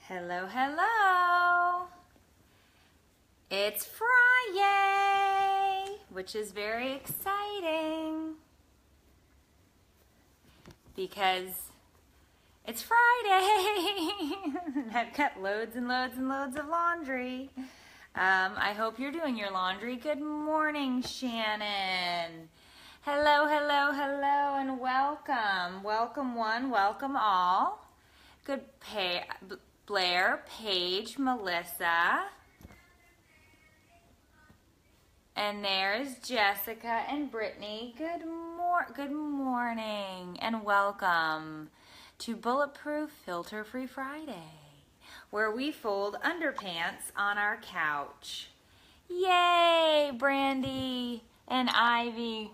Hello, hello. It's Friday, which is very exciting because it's Friday. I've got loads and loads and loads of laundry. I hope you're doing your laundry. Good morning, Shannon. Hello, hello, hello, and welcome. Welcome one, welcome all. Good, Blair, Paige, Melissa. And there's Jessica and Brittany. Good morning and welcome to Bulletproof Filter Free Friday, where we fold underpants on our couch. Yay, Brandy and Ivy.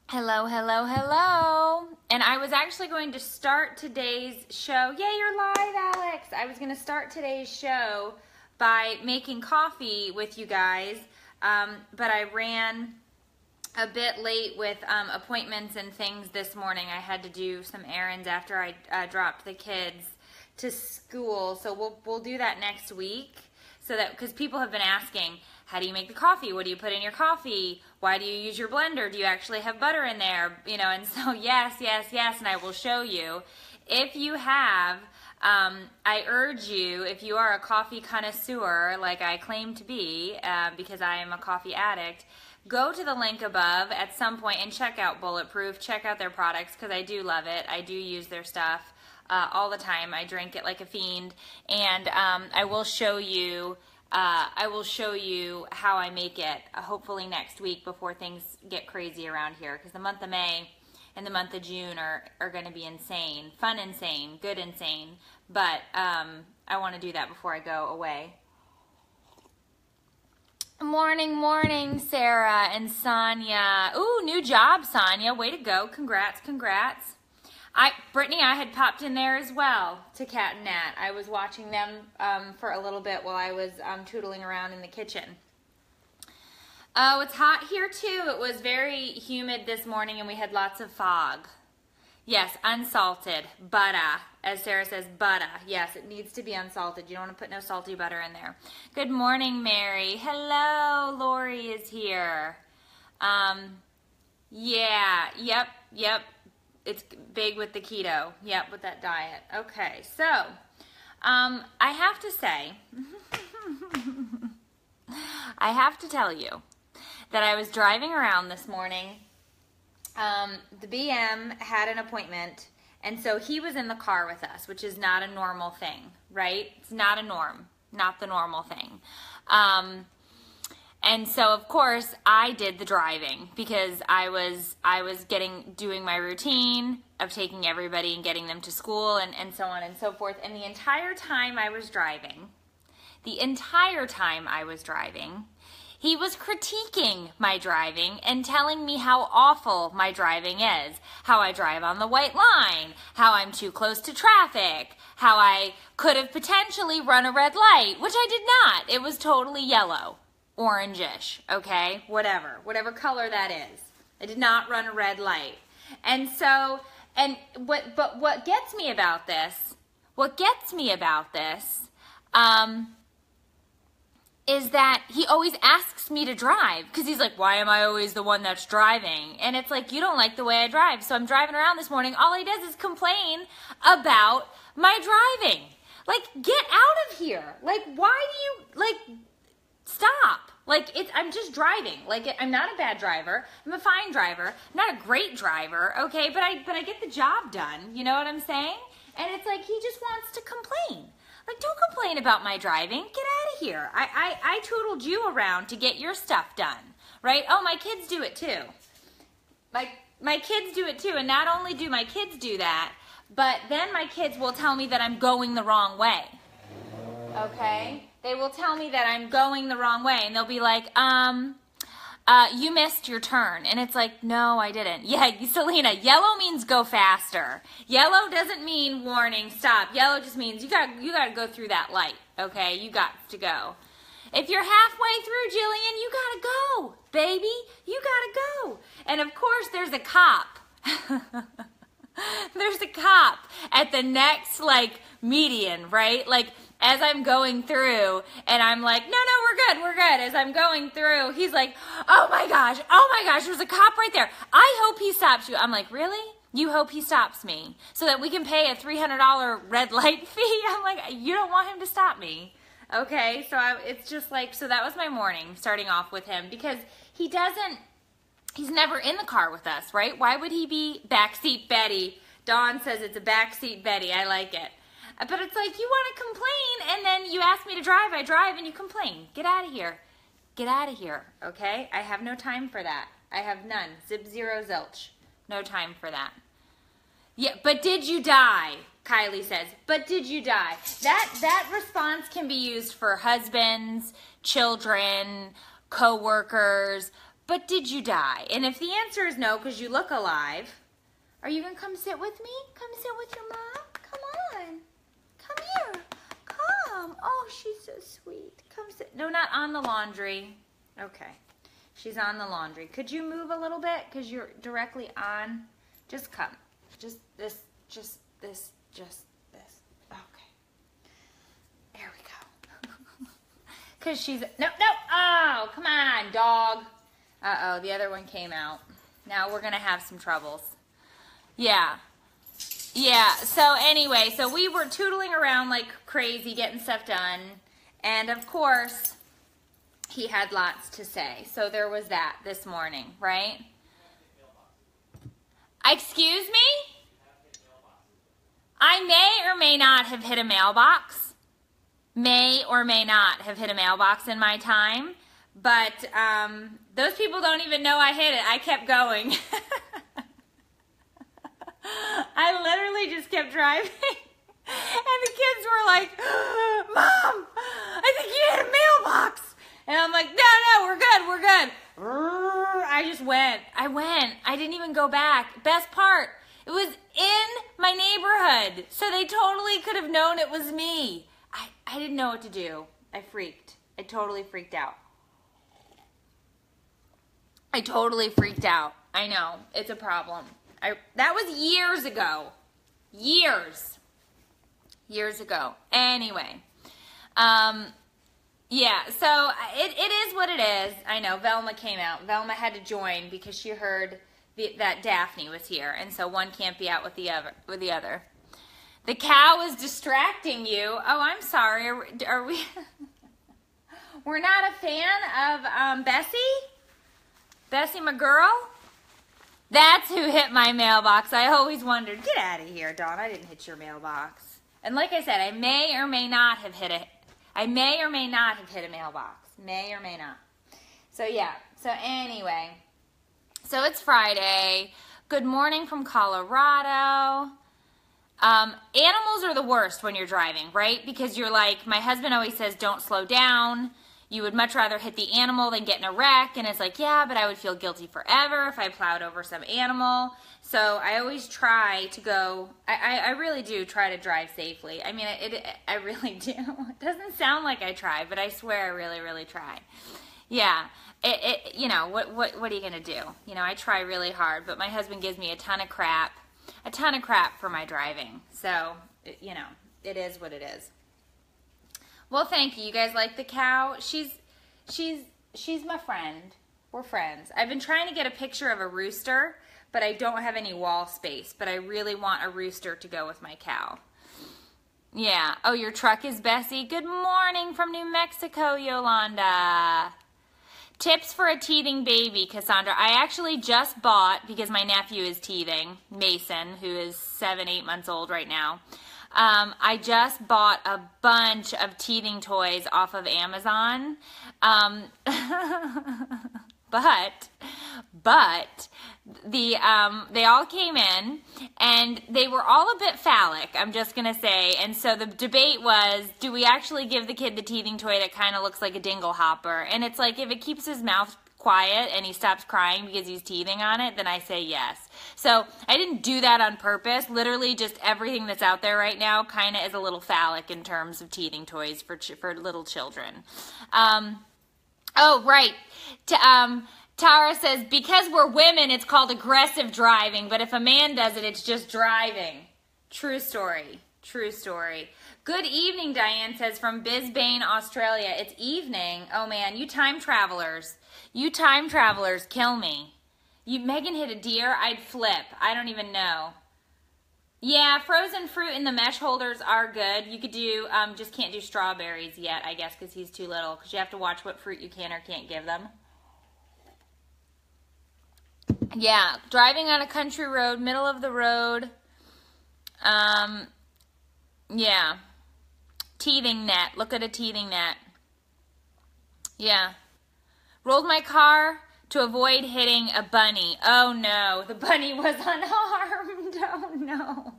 Hello, hello, hello. And I was actually going to start today's show. Yay, you're live, Alex. I was going to start today's show by making coffee with you guys, but I ran a bit late with appointments and things this morning. I had to do some errands after I dropped the kids to school, so we'll do that next week. So that, because people have been asking, how do you make the coffee? What do you put in your coffee? Why do you use your blender? Do you actually have butter in there? You know, and so yes, and I will show you. If you have, I urge you, if you are a coffee connoisseur like I claim to be, because I am a coffee addict, go to the link above at some point and check out Bulletproof. Check out their products because I do love it. I do use their stuff all the time. I drink it like a fiend, and I will show you. I will show you how I make it. Hopefully next week before things get crazy around here, because the month of May and the month of June are going to be insane, fun insane, good insane. But I want to do that before I go away. Morning, Sarah and Sonia. Ooh, new job, Sonia. Way to go. Congrats. Brittany, I had popped in there as well to Cat and Nat. I was watching them for a little bit while I was tootling around in the kitchen. Oh, it's hot here too. It was very humid this morning and we had lots of fog. Yes, unsalted. Butter, as Sarah says, butter. Yes, it needs to be unsalted. You don't want to put no salty butter in there. Good morning, Mary. Hello, Lori is here. Yeah, yep. It's big with the keto. Yep, with that diet. Okay, so I have to say, I have to tell you that I was driving around this morning. The BM had an appointment, and so he was in the car with us, which is not a normal thing, right? It's not a norm, not the normal thing. And so, of course, I did the driving because I was doing my routine of taking everybody and getting them to school and so on and so forth. And the entire time I was driving, he was critiquing my driving and telling me how awful my driving is, how I drive on the white line, how I'm too close to traffic, how I could have potentially run a red light, which I did not. It was totally yellow. Orangish, okay, whatever color that is. I did not run a red light. And so, but what gets me about this, is that he always asks me to drive, because he's like, why am I always the one that's driving? And it's like, you don't like the way I drive. So I'm driving around this morning, all he does is complain about my driving. Like, get out of here. Like, why do you, like, stop. Like, I'm just driving. Like, I'm not a bad driver. I'm a fine driver. I'm not a great driver, okay? But I get the job done. You know what I'm saying? And it's like, he just wants to complain. Like, don't complain about my driving. Get out of here. I tootled you around to get your stuff done, right? Oh, my kids do it too. My kids do it too. And not only do my kids do that, but then my kids will tell me that I'm going the wrong way, okay? They will tell me that I'm going the wrong way, and they'll be like, you missed your turn. And it's like, no, I didn't. Yeah, Selena, yellow means go faster. Yellow doesn't mean warning, stop. Yellow just means you got to go through that light, okay? You got to go. If you're halfway through, Jillian, you got to go, baby. You got to go. And, of course, there's a cop. there's a cop at the next, like, median, right? Like, as I'm going through, and I'm like, no, we're good. As I'm going through, he's like, oh my gosh, there's a cop right there. I hope he stops you. I'm like, really? You hope he stops me so that we can pay a $300 red light fee? I'm like, you don't want him to stop me. Okay, so it's just like, so that was my morning, starting off with him, because he's never in the car with us, right? Why would he be backseat Betty? Dawn says it's a backseat Betty. I like it. But it's like, you want to complain, and then you ask me to drive, I drive, and you complain. Get out of here. Get out of here, okay? I have no time for that. I have none. Zip, zero, zilch. No time for that. Yeah, but did you die? Kylie says, but did you die? That response can be used for husbands, children, co-workers, but did you die? And if the answer is no, because you look alive, are you going to come sit with me? Come sit with your mom? Come on. Come here. Come. Oh, she's so sweet. Come sit. No, not on the laundry. Okay. She's on the laundry. Could you move a little bit? Because you're directly on. Just come. Just this. Okay. There we go. Because she's, no. Oh, come on, dog. Uh-oh, the other one came out. Now we're going to have some troubles. Yeah, so anyway, so we were tootling around like crazy, getting stuff done. And of course, he had lots to say. So there was that this morning, right? Excuse me? I may or may not have hit a mailbox. May or may not have hit a mailbox in my time. But those people don't even know I hit it. I kept going. I literally just kept driving. And the kids were like, Mom, I think you hit a mailbox. And I'm like, no, we're good. I just went. I didn't even go back. Best part, it was in my neighborhood. So they totally could have known it was me. I didn't know what to do. I freaked. I totally freaked out. I know. It's a problem. That was years ago. Years ago. Anyway. Yeah, so it is what it is. I know, Velma came out. Velma had to join because she heard that Daphne was here, and so one can't be out with the other. The cow is distracting you. Oh, I'm sorry. Are we? We're not a fan of Bessie? Bessie, my girl? That's who hit my mailbox. I always wondered. Get out of here, Dawn. I didn't hit your mailbox. And like I said, I may or may not have hit a mailbox. May or may not. So yeah. So anyway. So it's Friday. Good morning from Colorado. Animals are the worst when you're driving, right? Because you're like, my husband always says, don't slow down. You would much rather hit the animal than get in a wreck. And it's like, yeah, but I would feel guilty forever if I plowed over some animal. So I always try to go, I really do try to drive safely. I mean, I really do. It doesn't sound like I try, but I swear I really, really try. Yeah, you know, what are you going to do? You know, I try really hard, but my husband gives me a ton of crap for my driving. So, you know, it is what it is. Well, thank you. You guys like the cow? She's my friend. We're friends. I've been trying to get a picture of a rooster, but I don't have any wall space. But I really want a rooster to go with my cow. Yeah. Oh, your truck is Bessie? Good morning from New Mexico, Yolanda. Tips for a teething baby, Cassandra. I actually just bought, because my nephew is teething, Mason, who is 7-8 months old right now. I just bought a bunch of teething toys off of Amazon. But they all came in, and they were all a bit phallic, I'm just going to say. And so the debate was, do we actually give the kid the teething toy that kind of looks like a dingle hopper? And it's like, if it keeps his mouth quiet and he stops crying because he's teething on it, then I say yes. So I didn't do that on purpose. Literally just everything that's out there right now kind of is a little phallic in terms of teething toys for little children. Oh, right. Tara says, because we're women, it's called aggressive driving, but if a man does it, it's just driving. True story. True story. Good evening, Diane says, from Brisbane, Australia. It's evening. Oh, man, you time travelers. You time travelers kill me. Megan hit a deer, I'd flip. I don't even know. Yeah, frozen fruit in the mesh holders are good. You could do, just can't do strawberries yet, I guess, because he's too little, because you have to watch what fruit you can or can't give them. Yeah, driving on a country road, middle of the road. Yeah. Teething net. Look at a teething net. Yeah. Rolled my car to avoid hitting a bunny. Oh no, the bunny was unharmed. Oh no.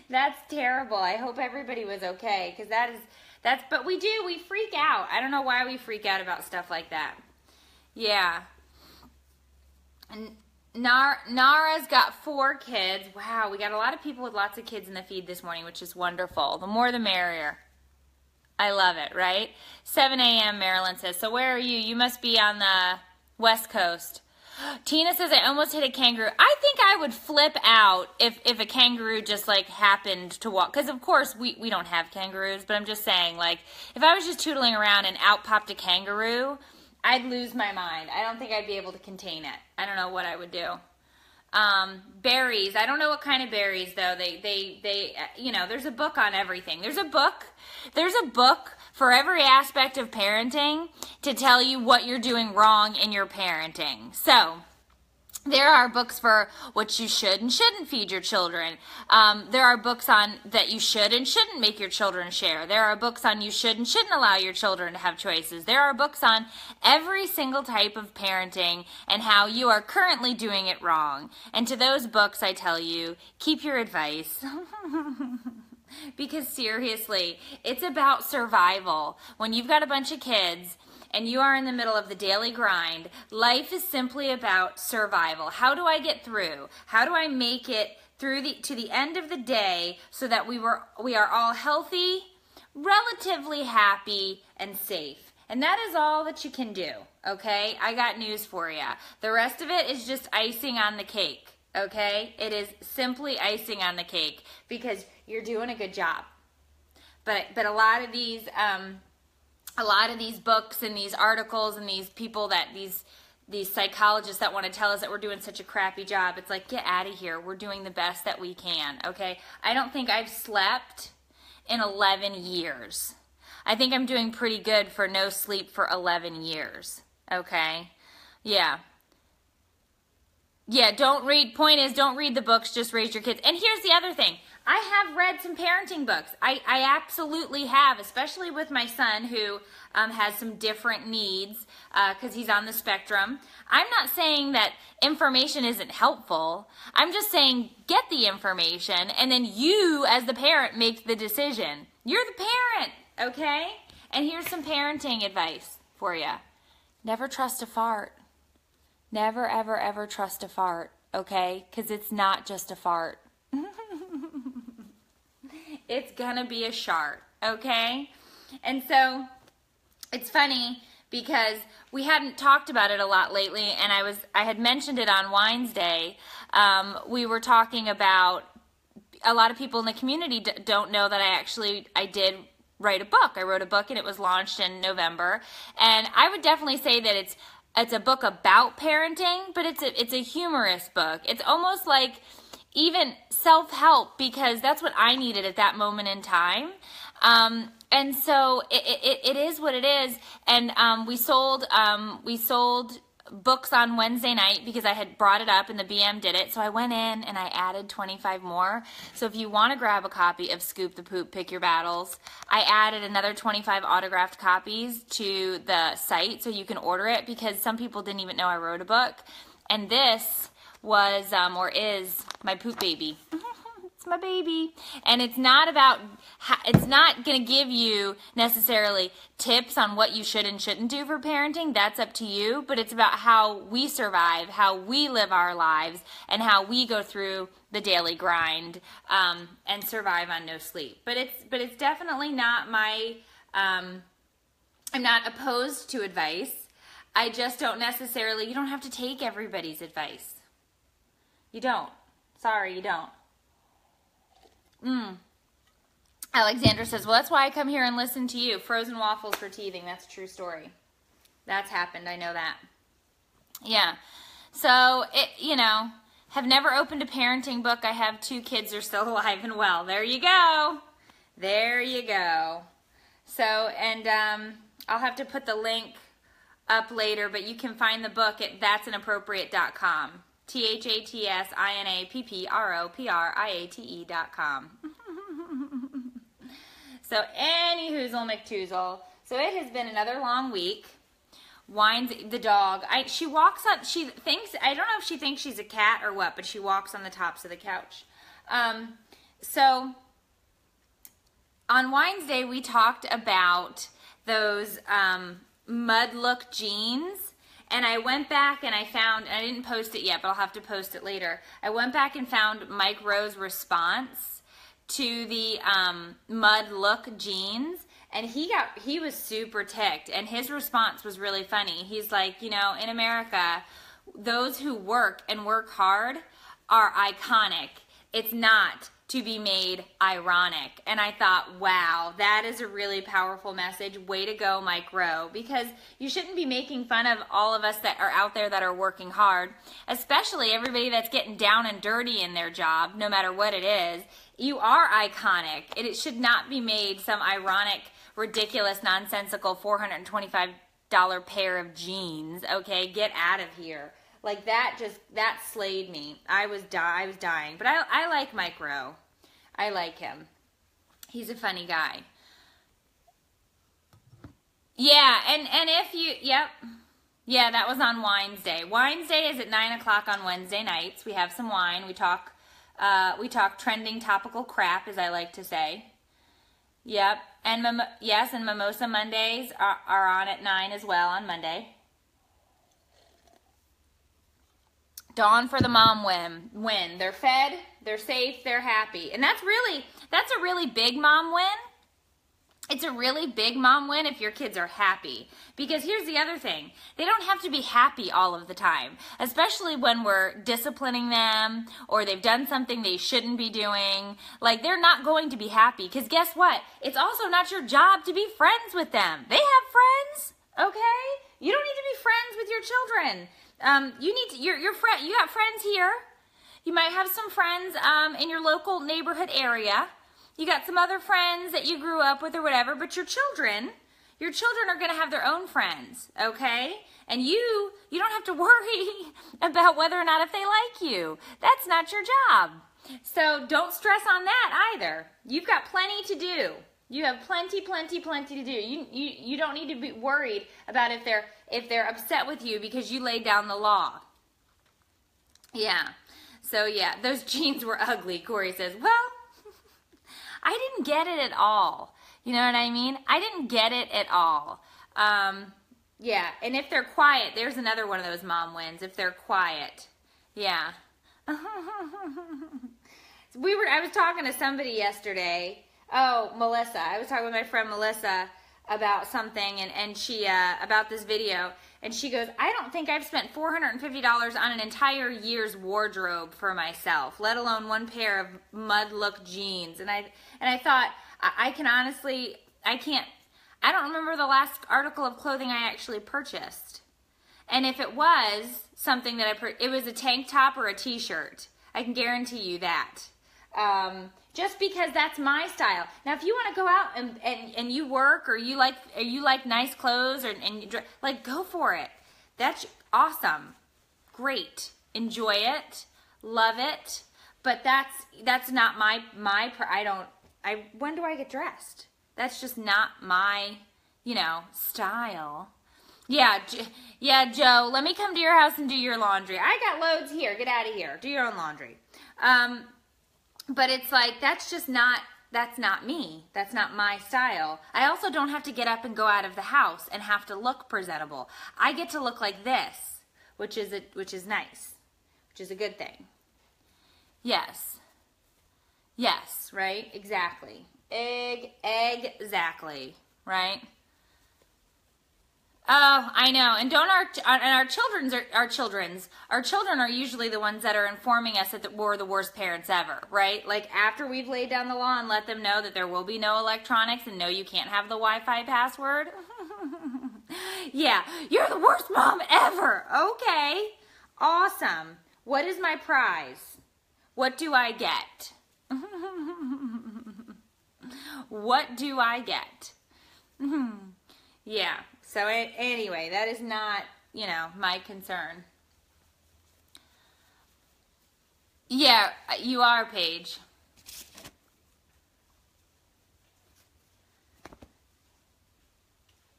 That's terrible. I hope everybody was okay, because but we freak out. I don't know why we freak out about stuff like that. Yeah. And Nara's got 4 kids. Wow, we got a lot of people with lots of kids in the feed this morning, which is wonderful. The more the merrier. I love it, right? 7 a.m. Marilyn says, so where are you? You must be on the West Coast. Tina says, I almost hit a kangaroo. I think I would flip out if a kangaroo just like happened to walk. Because of course we don't have kangaroos, but I'm just saying, like, if I was just tootling around and out popped a kangaroo, I'd lose my mind. I don't think I'd be able to contain it. I don't know what I would do. Berries. I don't know what kind of berries though. They you know, there's a book on everything. There's a book for every aspect of parenting to tell you what you're doing wrong in your parenting. So, there are books for what you should and shouldn't feed your children. There are books on that you should and shouldn't make your children share. There are books on you should and shouldn't allow your children to have choices. There are books on every single type of parenting and how you are currently doing it wrong. And to those books, I tell you, keep your advice. Because seriously, it's about survival. When you've got a bunch of kids and you are in the middle of the daily grind, life is simply about survival. How do I get through? How do I make it through to the end of the day so that we are all healthy, relatively happy, and safe? And that is all that you can do, okay? I got news for you. The rest of it is just icing on the cake, okay? It is simply icing on the cake because you're doing a good job. But a lot of these books and these articles and these people that these psychologists that want to tell us that we're doing such a crappy job, it's like, get out of here. We're doing the best that we can, okay? I don't think I've slept in 11 years. I think I'm doing pretty good for no sleep for 11 years, okay? Yeah. Yeah, point is, don't read the books, just raise your kids. And here's the other thing. I have read some parenting books. I absolutely have, especially with my son who has some different needs because he's on the spectrum. I'm not saying that information isn't helpful. I'm just saying get the information and then you as the parent make the decision. You're the parent, okay? And here's some parenting advice for you. Never trust a fart. Never, ever, ever trust a fart, okay? Because it's not just a fart. It's gonna be a shark, okay? And so it's funny because we hadn't talked about it a lot lately, and I had mentioned it on Wine's Day. We were talking about a lot of people in the community don't know that I did write a book. I wrote a book and it was launched in November, and I would definitely say that it's a book about parenting, but it's a humorous book. It's almost like even self-help because that's what I needed at that moment in time. And so it is what it is. And we sold books on Wednesday night because I had brought it up and the BM did it. So I went in and I added 25 more. So if you want to grab a copy of Scoop the Poop, Pick Your Battles, I added another 25 autographed copies to the site so you can order it because some people didn't even know I wrote a book. And this was or is my poop baby. It's my baby. And it's not going to give you necessarily tips on what you should and shouldn't do for parenting. That's up to you. But it's about how we survive, how we live our lives, and how we go through the daily grind and survive on no sleep. But it's definitely not my, I'm not opposed to advice. I just don't necessarily, you don't have to take everybody's advice. You don't. Sorry, you don't. Alexandra says, well, that's why I come here and listen to you. Frozen waffles for teething. That's a true story. That's happened. I know that. Yeah. So, have never opened a parenting book. I have 2 kids are still alive and well. There you go. There you go. So, and I'll have to put the link up later, but you can find the book at that'sinappropriate.com. ThatSinappropriate.com. So, any hoozle McToozle. So, it has been another long week. Wines the dog. She walks up. She thinks, I don't know if she thinks she's a cat or what, but she walks on the tops of the couch. So, on Wines Day, we talked about those mud look jeans. And I went back and I found, and I didn't post it yet, but I'll have to post it later. I went back and found Mike Rowe's response to the mud look jeans, and he was super ticked, and his response was really funny. He's like, in America, those who work and work hard are iconic. It's not to be made ironic. And I thought, wow, that is a really powerful message. Way to go, Mike Rowe, because you shouldn't be making fun of all of us that are out there that are working hard, especially everybody that's getting down and dirty in their job, no matter what it is. You are iconic. It should not be made some ironic, ridiculous, nonsensical $425 pair of jeans. Okay, get out of here. Like that slayed me. I was dying. But I like Mike Rowe. I like him. He's a funny guy. Yeah, and if you, yep. Yeah, that was on Wines Day. Wines Day is at 9 o'clock on Wednesday nights. We have some wine. We talk trending topical crap, as I like to say. Yep. And and Mimosa Mondays are on at 9 as well on Monday. Dawn for the mom win. They're fed, they're safe, they're happy. And that's a really big mom win. It's a really big mom win if your kids are happy. Because here's the other thing. They don't have to be happy all of the time. Especially when we're disciplining them or they've done something they shouldn't be doing. Like, they're not going to be happy. Because guess what? It's also not your job to be friends with them. They have friends, okay? You don't need to be friends with your children. You got friends here. You might have some friends in your local neighborhood area. You got some other friends that you grew up with or whatever, but your children are going to have their own friends, okay? And you don't have to worry about whether or not if they like you. That's not your job. So don't stress on that either. You've got plenty to do. You have plenty to do. You don't need to be worried about if they're upset with you because you laid down the law. Yeah. So yeah, those jeans were ugly, Corey says. Well, I didn't get it at all. You know what I mean? I didn't get it at all. Yeah, and if they're quiet, there's another one of those mom wins. If they're quiet. Yeah. I was talking to somebody yesterday. Oh, Melissa. I was talking with my friend Melissa about something, and she, about this video, and she goes, I don't think I've spent $450 on an entire year's wardrobe for myself, let alone one pair of mud look jeans. And I thought, I can honestly, I don't remember the last article of clothing I actually purchased. And if it was something that it was a tank top or a t-shirt. I can guarantee you that. Just because that's my style. Now, if you want to go out and you work or you like nice clothes like, go for it. That's awesome. Great. Enjoy it. Love it. But that's not when do I get dressed? That's just not my, style. Yeah, Joe, let me come to your house and do your laundry. I got loads here. Get out of here. Do your own laundry. But it's like, that's not me. That's not my style. I also don't have to get up and go out of the house and have to look presentable. I get to look like this, which is nice, which is a good thing. Yes. Yes, right? Exactly. Exactly, right? Oh, I know. And don't our children are usually the ones that are informing us that we're the worst parents ever, right? Like after we've laid down the law and let them know that there will be no electronics and no, you can't have the Wi-Fi password. Yeah, you're the worst mom ever. Okay, awesome. What is my prize? What do I get? What do I get? Yeah. So anyway, that is not, you know, my concern. Yeah, you are, Paige.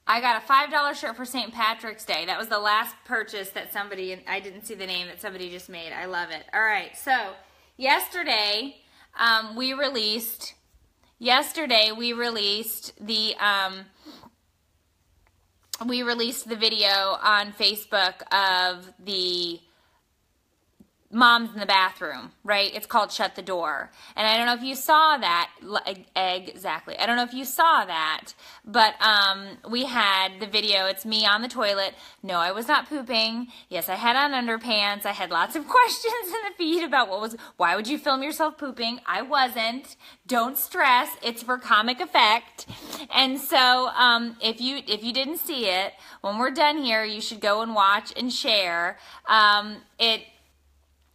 I got a $5 shirt for St. Patrick's Day. That was the last purchase that somebody, I didn't see the name that somebody just made. I love it. All right, so yesterday we released the video on Facebook of the moms in the bathroom, right? It's called Shut the Door. And I don't know if you saw that, exactly. I don't know if you saw that, but we had the video. It's me on the toilet. No, I was not pooping. Yes, I had on underpants. I had lots of questions in the feed about why would you film yourself pooping? I wasn't. Don't stress. It's for comic effect. And so if you didn't see it, when we're done here, you should go and watch and share.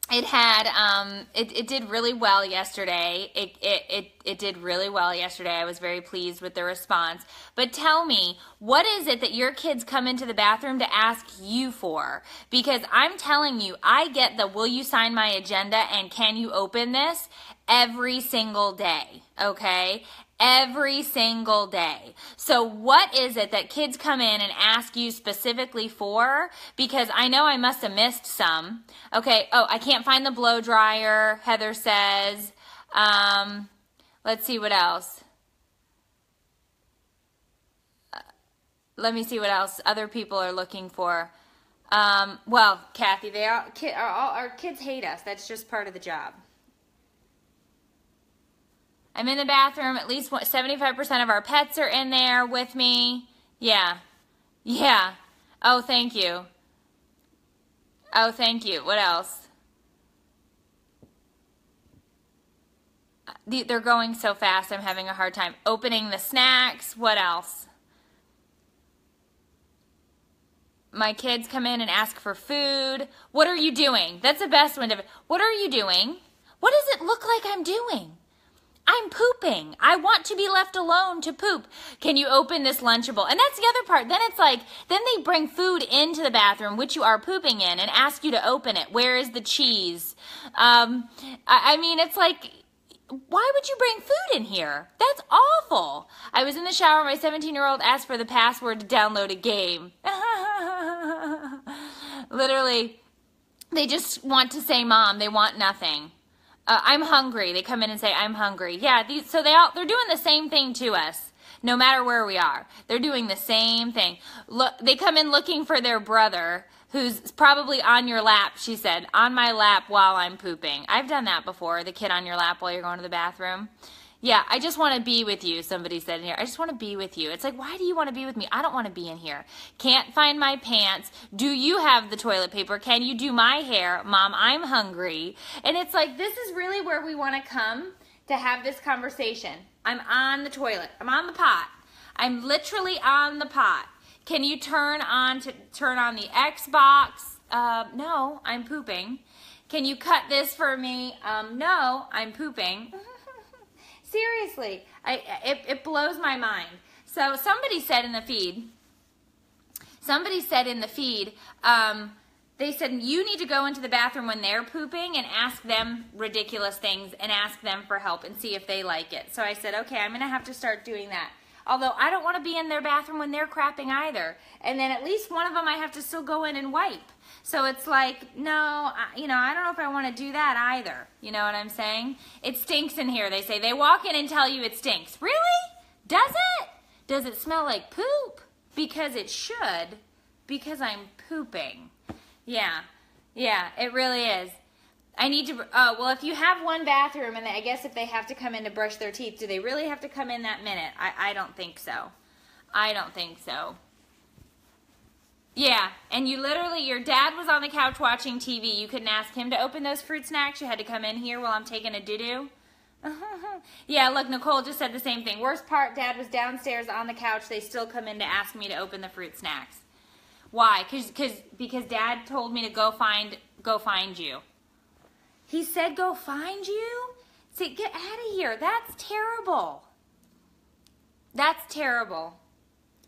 It did really well yesterday. It did really well yesterday. I was very pleased with the response. But tell me, what is it that your kids come into the bathroom to ask you for? Because I'm telling you, I get the will you sign my agenda and can you open this every single day, okay? Every single day. So what is it that kids come in and ask you specifically for? Because I know I must have missed some. Okay, oh, I can't find the blow dryer, Heather says. Let's see what else. Let me see what else other people are looking for. Well, Kathy, our kids hate us. That's just part of the job. I'm in the bathroom. At least 75% of our pets are in there with me. Yeah. Yeah. Oh, thank you. Oh, thank you. What else? They're going so fast. I'm having a hard time opening the snacks. What else? My kids come in and ask for food. What are you doing? That's the best one. What are you doing? What does it look like I'm doing? I'm pooping. I want to be left alone to poop. Can you open this Lunchable? And that's the other part. Then it's like, then they bring food into the bathroom, which you are pooping in, and ask you to open it. Where is the cheese? I mean, it's like, why would you bring food in here? That's awful. I was in the shower. My 17-year-old asked for the password to download a game. Literally, they just want to say mom. They want nothing. I'm hungry. They come in and say, I'm hungry. Yeah, they're doing the same thing to us, no matter where we are. They're doing the same thing. Look, they come in looking for their brother, who's probably on your lap, she said, on my lap while I'm pooping. I've done that before, the kid on your lap while you're going to the bathroom. Yeah, I just want to be with you, somebody said in here. I just want to be with you. It's like, why do you want to be with me? I don't want to be in here. Can't find my pants. Do you have the toilet paper? Can you do my hair? Mom, I'm hungry. And it's like, this is really where we want to come to have this conversation. I'm on the toilet. I'm on the pot. I'm literally on the pot. Can you turn on the Xbox? No, I'm pooping. Can you cut this for me? No, I'm pooping. Seriously, it blows my mind. So somebody said in the feed, they said you need to go into the bathroom when they're pooping and ask them ridiculous things and ask them for help and see if they like it. So I said, okay, I'm going to have to start doing that. Although I don't want to be in their bathroom when they're crapping either. And then at least one of them I have to still go in and wipe. So it's like, no, I don't know if I want to do that either. You know what I'm saying? It stinks in here, they say. They walk in and tell you it stinks. Really? Does it? Does it smell like poop? Because it should. Because I'm pooping. Yeah. Yeah, it really is. I need to, well, if you have one bathroom, and I guess if they have to come in to brush their teeth, do they really have to come in that minute? I don't think so. I don't think so. Yeah, and you literally, your dad was on the couch watching TV. You couldn't ask him to open those fruit snacks. You had to come in here while I'm taking a doo-doo. Yeah, look, Nicole just said the same thing. Worst part, Dad was downstairs on the couch. They still come in to ask me to open the fruit snacks. Why? Because Dad told me to go find you. He said go find you? Say, get out of here. That's terrible. That's terrible.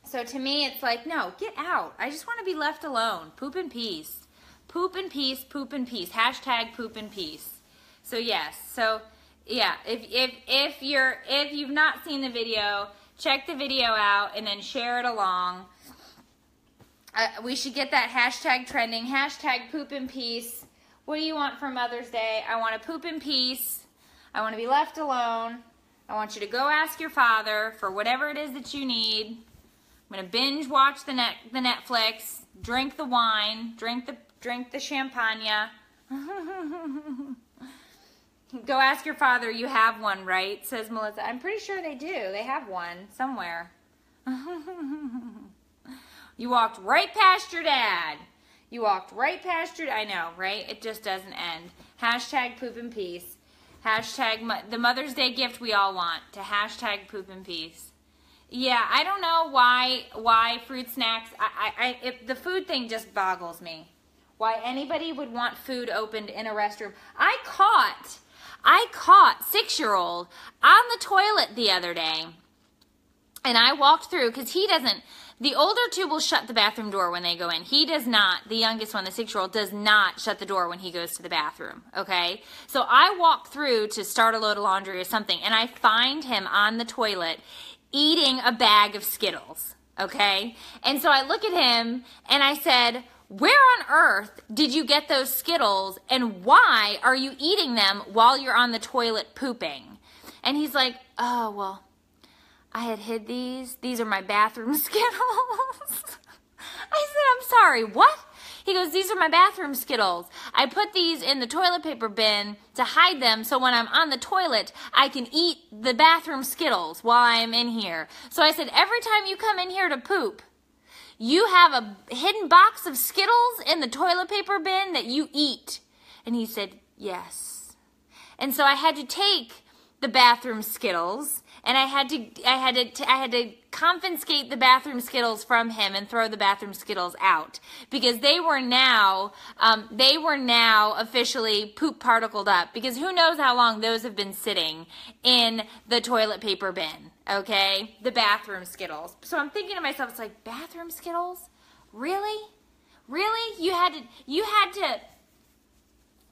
So to me, it's like, no, get out. I just want to be left alone. Poop in peace. Poop in peace, poop in peace. Hashtag poop in peace. So yes, so yeah, if you've not seen the video, check the video out and then share it along. We should get that hashtag trending. Hashtag poop in peace. What do you want for Mother's Day? I want to poop in peace. I want to be left alone. I want you to go ask your father for whatever it is that you need. I'm going to binge watch the Netflix, drink the wine, drink the champagne. Go ask your father, you have one, right? Says Melissa. I'm pretty sure they do. They have one somewhere. You walked right past your dad. You walked right past your, I know, right? It just doesn't end. Hashtag poop in peace. Hashtag the Mother's Day gift we all want. To hashtag poop in peace. Yeah, I don't know why fruit snacks, the food thing just boggles me. Why anybody would want food opened in a restroom. I caught 6-year-old on the toilet the other day. And I walked through, because he doesn't, the older two will shut the bathroom door when they go in. He does not, the youngest one, the 6-year-old, does not shut the door when he goes to the bathroom, okay? So I walk through to start a load of laundry or something, and I find him on the toilet eating a bag of Skittles, okay? And so I look at him, and I said, where on earth did you get those Skittles, and why are you eating them while you're on the toilet pooping? And he's like, oh, well, I had hid these. These are my bathroom Skittles. I said, I'm sorry, what? He goes, these are my bathroom Skittles. I put these in the toilet paper bin to hide them so when I'm on the toilet, I can eat the bathroom Skittles while I'm in here. So I said, every time you come in here to poop, you have a hidden box of Skittles in the toilet paper bin that you eat. And he said, yes. And so I had to take the bathroom Skittles, and I had to confiscate the bathroom Skittles from him and throw the bathroom Skittles out, because they were now officially poop particled up, because who knows how long those have been sitting in the toilet paper bin, okay? The bathroom Skittles. So I'm thinking to myself, it's like, bathroom Skittles? Really? Really? You had to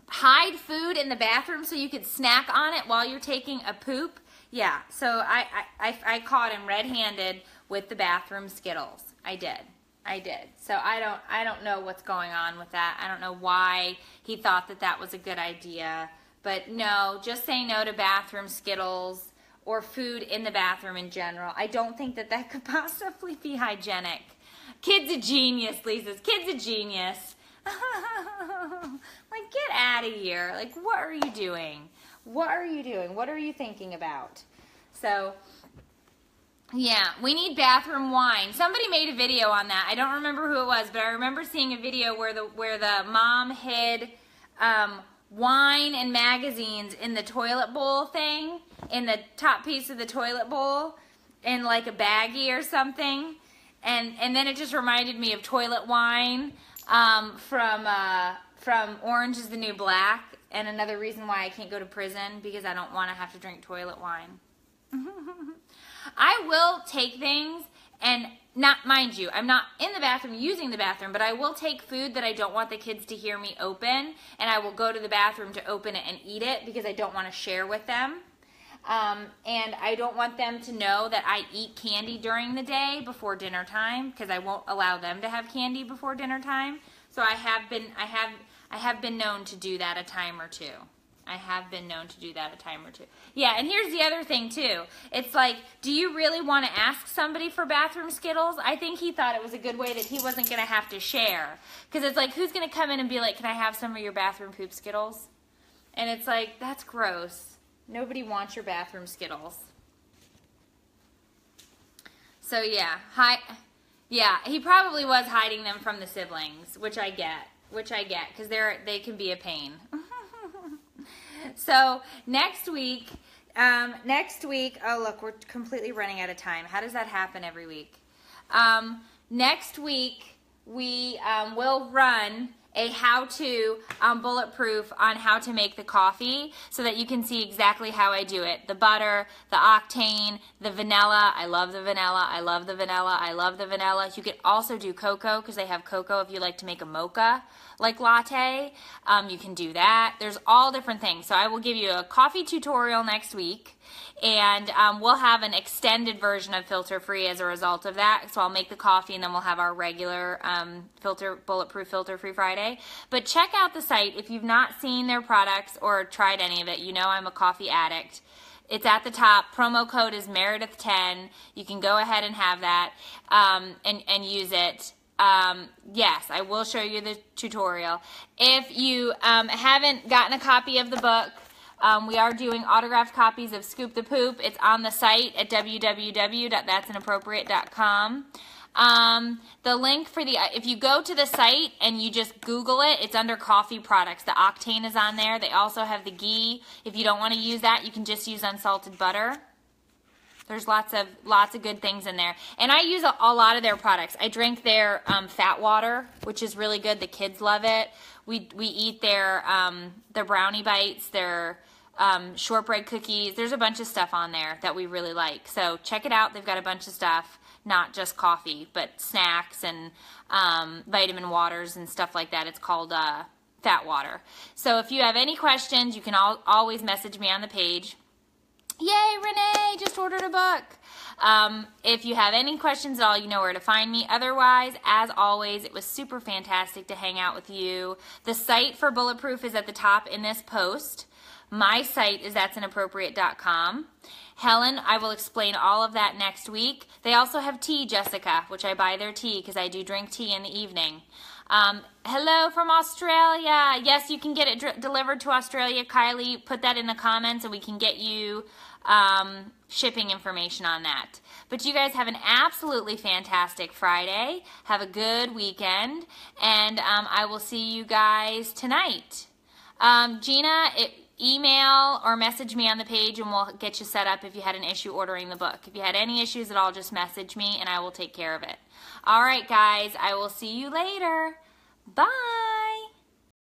hide food in the bathroom so you could snack on it while you're taking a poop? Yeah, so I caught him red-handed with the bathroom Skittles. I did. So I don't know what's going on with that. I don't know why he thought that that was a good idea. But no, just say no to bathroom Skittles or food in the bathroom in general. I don't think that that could possibly be hygienic. Kid's a genius, Lisa's. Kid's a genius. Like, get out of here. Like, what are you doing? What are you doing? What are you thinking about? So, yeah, we need bathroom wine. Somebody made a video on that. I don't remember who it was, but I remember seeing a video where the mom hid wine and magazines in the toilet bowl thing, in the top piece of the toilet bowl, in like a baggie or something. And then it just reminded me of toilet wine from Orange is the New Black, and another reason why I can't go to prison, because I don't want to have to drink toilet wine. I will take things, and not, mind you, I'm not in the bathroom using the bathroom, but I will take food that I don't want the kids to hear me open, and I will go to the bathroom to open it and eat it because I don't want to share with them. And I don't want them to know that I eat candy during the day before dinner time, because I won't allow them to have candy before dinner time. So I have been known to do that a time or two. Yeah, and here's the other thing too. It's like, do you really want to ask somebody for bathroom Skittles? I think he thought it was a good way that he wasn't going to have to share. Because it's like, who's going to come in and be like, can I have some of your bathroom poop Skittles? And it's like, that's gross. Nobody wants your bathroom Skittles. So yeah, hi. Yeah, he probably was hiding them from the siblings, which I get, because they can be a pain. So next week, oh look, we're completely running out of time. How does that happen every week? Next week, we will run a how-to Bulletproof on how to make the coffee so that you can see exactly how I do it. The butter, the octane, the vanilla. I love the vanilla. I love the vanilla. I love the vanilla. You could also do cocoa because they have cocoa if you like to make a mocha like latte. You can do that. There's all different things. So I will give you a coffee tutorial next week, and we'll have an extended version of Filter Free as a result of that. So I'll make the coffee, and then we'll have our regular Bulletproof Filter Free Friday. But check out the site. If you've not seen their products or tried any of it, you know I'm a coffee addict. It's at the top. Promo code is Meredith10. You can go ahead and have that and use it. Yes, I will show you the tutorial. If you haven't gotten a copy of the book, we are doing autographed copies of Scoop the Poop. It's on the site at www.that'sinappropriate.com. The link for if you go to the site and you just Google it, it's under coffee products. The octane is on there. They also have the ghee. If you don't want to use that, you can just use unsalted butter. There's lots of good things in there. And I use a lot of their products. I drink their fat water, which is really good. The kids love it. We eat their brownie bites, their shortbread cookies. There's a bunch of stuff on there that we really like. So check it out. They've got a bunch of stuff, not just coffee, but snacks and vitamin waters and stuff like that. It's called Fat Water. So if you have any questions, you can always message me on the page. Yay, Renee, just ordered a book. If you have any questions at all, you know where to find me. Otherwise, as always, it was super fantastic to hang out with you. The site for Bulletproof is at the top in this post. My site is that'sinappropriate.com. Helen, I will explain all of that next week. They also have tea, Jessica, which I buy their tea because I do drink tea in the evening. Hello from Australia. Yes, you can get it delivered to Australia. Kylie, put that in the comments and we can get you shipping information on that. But you guys have an absolutely fantastic Friday. Have a good weekend, and I will see you guys tonight. Gina, email or message me on the page and we'll get you set up if you had an issue ordering the book. If you had any issues at all, just message me and I will take care of it. All right, guys, I will see you later. Bye.